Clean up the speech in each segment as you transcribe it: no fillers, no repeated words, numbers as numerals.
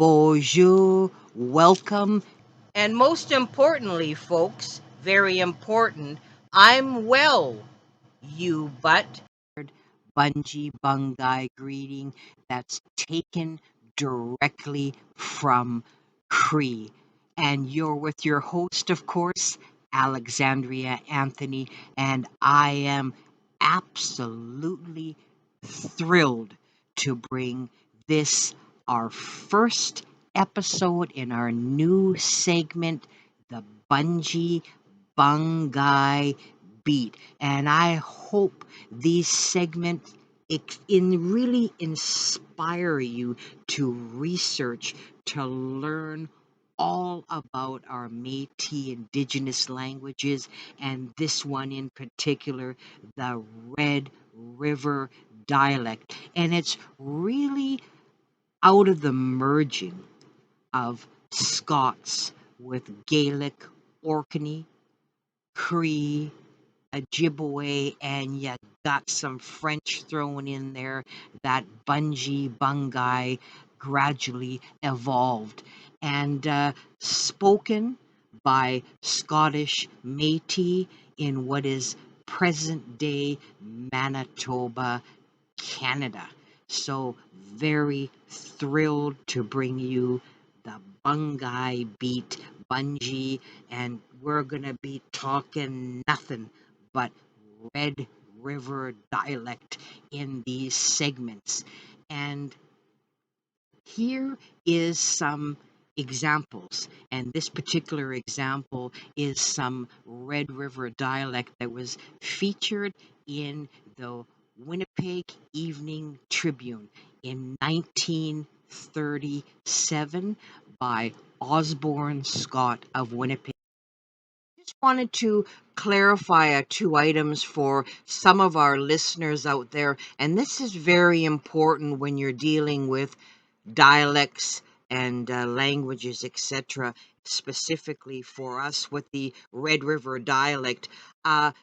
bonjour, welcome, and most importantly, folks, very important, I'm well, you but. Bungee Bungi greeting that's taken directly from Cree. And you're with your host, of course, Alexandria Anthony, and I am absolutely thrilled to bring this, our first episode in our new segment, the Bungee Bungi Beat. And I hope these segments really inspire you to research, to learn all about our Métis Indigenous languages, and this one in particular, the Red River Dialect. And it's really out of the merging of Scots with Gaelic, Orkney, Cree, Ojibwa, and you got some French thrown in there. That Bungee Bungi gradually evolved and spoken by Scottish Metis in what is present day Manitoba, Canada. So very thrilled to bring you the Bungi Beat Bungee, and we're gonna be talking nothing but Red River dialect in these segments. And here is some examples, and this particular example is some Red River dialect that was featured in the Winnipeg Evening Tribune in 1937 by Osborne Scott of Winnipeg. Just wanted to clarify two items for some of our listeners out there, and this is very important when you're dealing with dialects and languages, etc., specifically for us with the Red River dialect.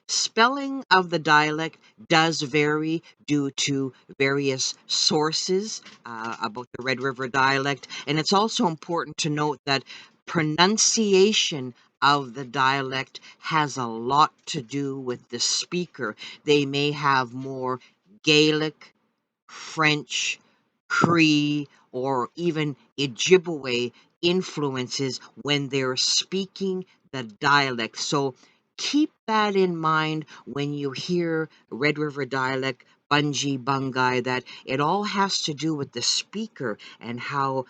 Spelling of the dialect does vary due to various sources about the Red River dialect, and it's also important to note that pronunciation of the dialect has a lot to do with the speaker. They may have more Gaelic, French, Cree, or even Ojibwe influences when they're speaking the dialect. So keep that in mind when you hear Red River dialect, Bungee Bungi, that it all has to do with the speaker and how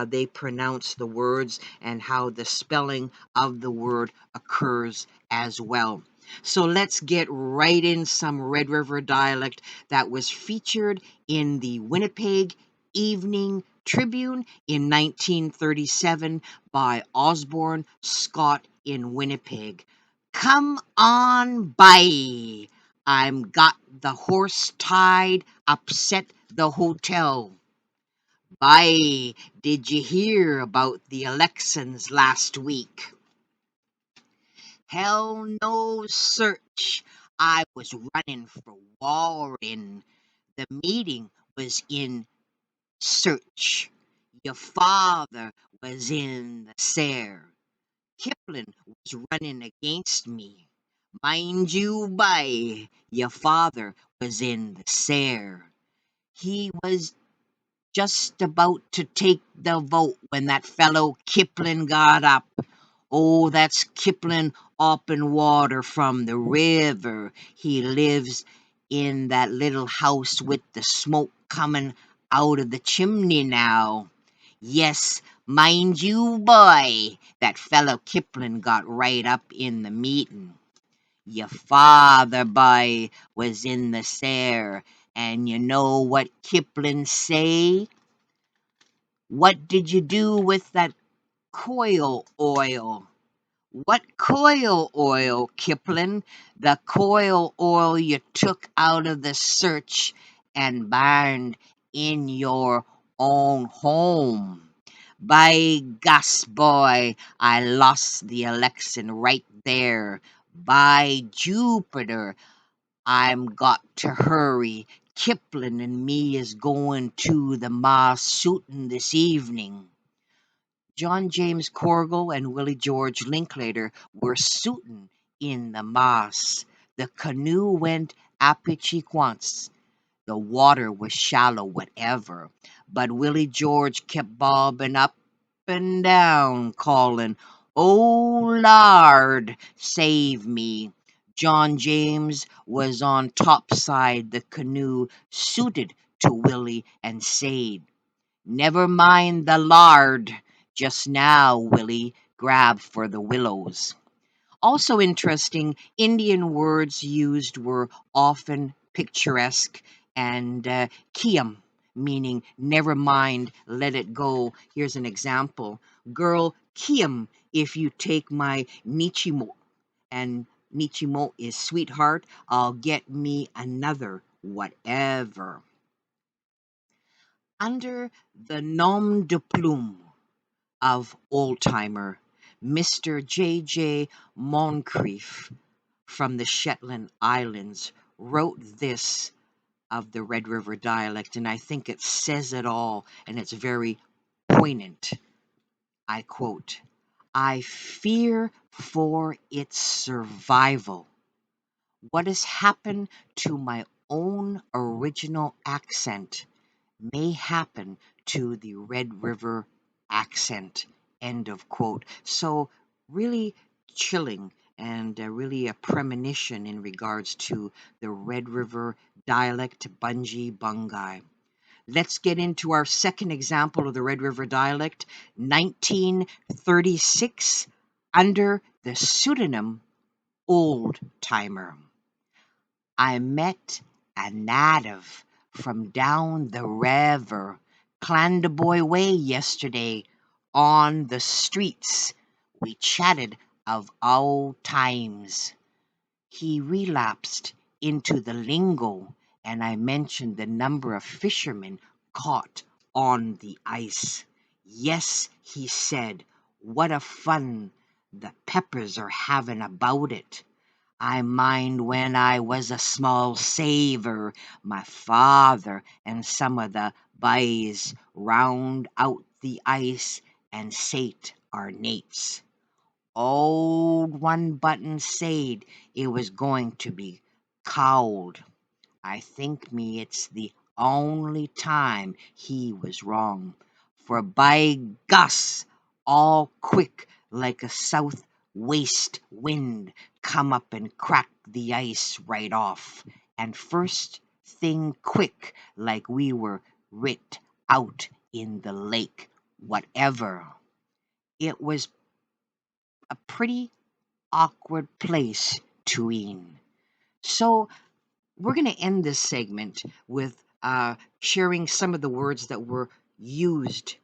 they pronounce the words and how the spelling of the word occurs as well. So let's get right in some Red River dialect that was featured in the Winnipeg Evening Tribune in 1937 by Osborne Scott in Winnipeg. Come on by. I'm got the horse tied, upset the hotel. By, did you hear about the elections last week? Hell no search. I was running for Warren. The meeting was in search. Your father was in the Sayre. Kipling was running against me. Mind you, by your father was in the Sayre. He was just about to take the vote when that fellow Kipling got up. Oh, that's Kipling up in water from the river. He lives in that little house with the smoke coming out of the chimney now. Yes, mind you, boy, that fellow Kipling got right up in the meeting. Your father, boy, was in the Sayre, and you know what Kipling say? What did you do with that coil oil? What coil oil, Kipling? The coil oil you took out of the search and burned in your own home. By gus, boy, I lost the election right there. By Jupiter, I'm got to hurry. Kipling and me is going to the mass shooting this evening. John James Corrigal and Willie George Linklater were suitin' in the Maas. The canoe went apichiquants. The water was shallow, whatever, but Willie George kept bobbing up and down, calling, "Oh, Lard, save me." John James was on topside the canoe, suited to Willie, and said, "Never mind the lard. Just now, Willie, grab for the willows." Also interesting, Indian words used were often picturesque and kiam, meaning never mind, let it go. Here's an example. Girl, kiam, if you take my nichimo. And nichimo is sweetheart, I'll get me another whatever. Under the nom de plume of old-timer Mr. J. Moncrief from the Shetland Islands wrote this of the Red River dialect, and I think it says it all, and it's very poignant. I quote, "I fear for its survival. What has happened to my own original accent may happen to the Red River accent." End of quote. So, really chilling and really a premonition in regards to the Red River dialect, Bungee Bungi. Let's get into our second example of the Red River dialect, 1936, under the pseudonym Old Timer. I met a native from down the river, Clandeboy Way yesterday on the streets. We chatted of old times. He relapsed into the lingo, and I mentioned the number of fishermen caught on the ice. "Yes," he said, "what a fun the peppers are having about it. I mind when I was a small saver, my father and some of the b'ys round out the ice and sate our nates. Old One Button said it was going to be cold. I think me it's the only time he was wrong, for by Gus, all quick like a south waste wind come up and crack the ice right off, and first thing quick like we were writ out in the lake, whatever. It was a pretty awkward place to in." So we're going to end this segment with sharing some of the words that were used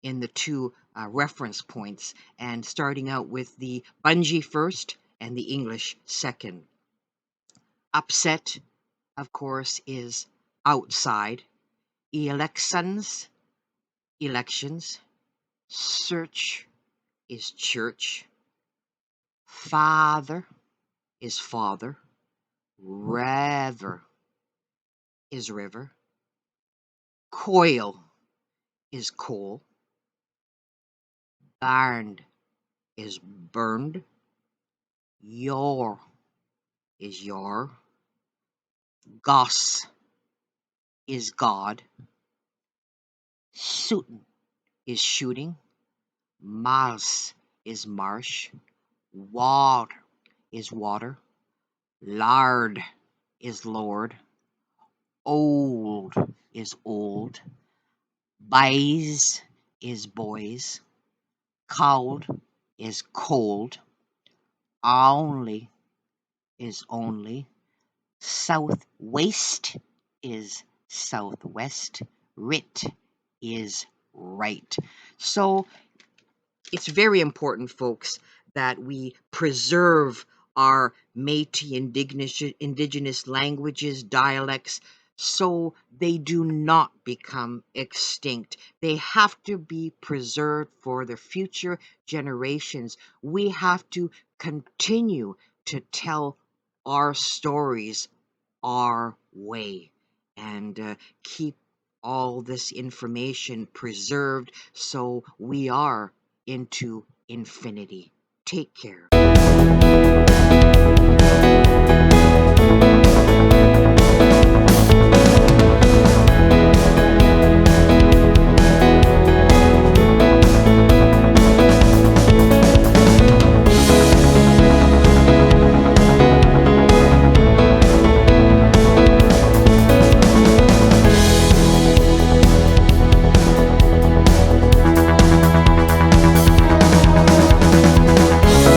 in the two reference points, and starting out with the Bungee first and the English second. Upset, of course, is outside. Elections, elections. Search is church. Father is father. River is river. Coil is coal. Burned is burned. Your is your. Goss is God. Shootin' is shooting. Mars is marsh. Water is water. Lard is Lord. Old is old. Boys is boys. Cold is cold. Only is only. Southwest is southwest. Writ is right. So it's very important, folks, that we preserve our Métis indigenous languages, dialects, so they do not become extinct. They have to be preserved for the future generations. We have to continue to tell our stories our way, and keep all this information preserved so we are into infinity. Take care.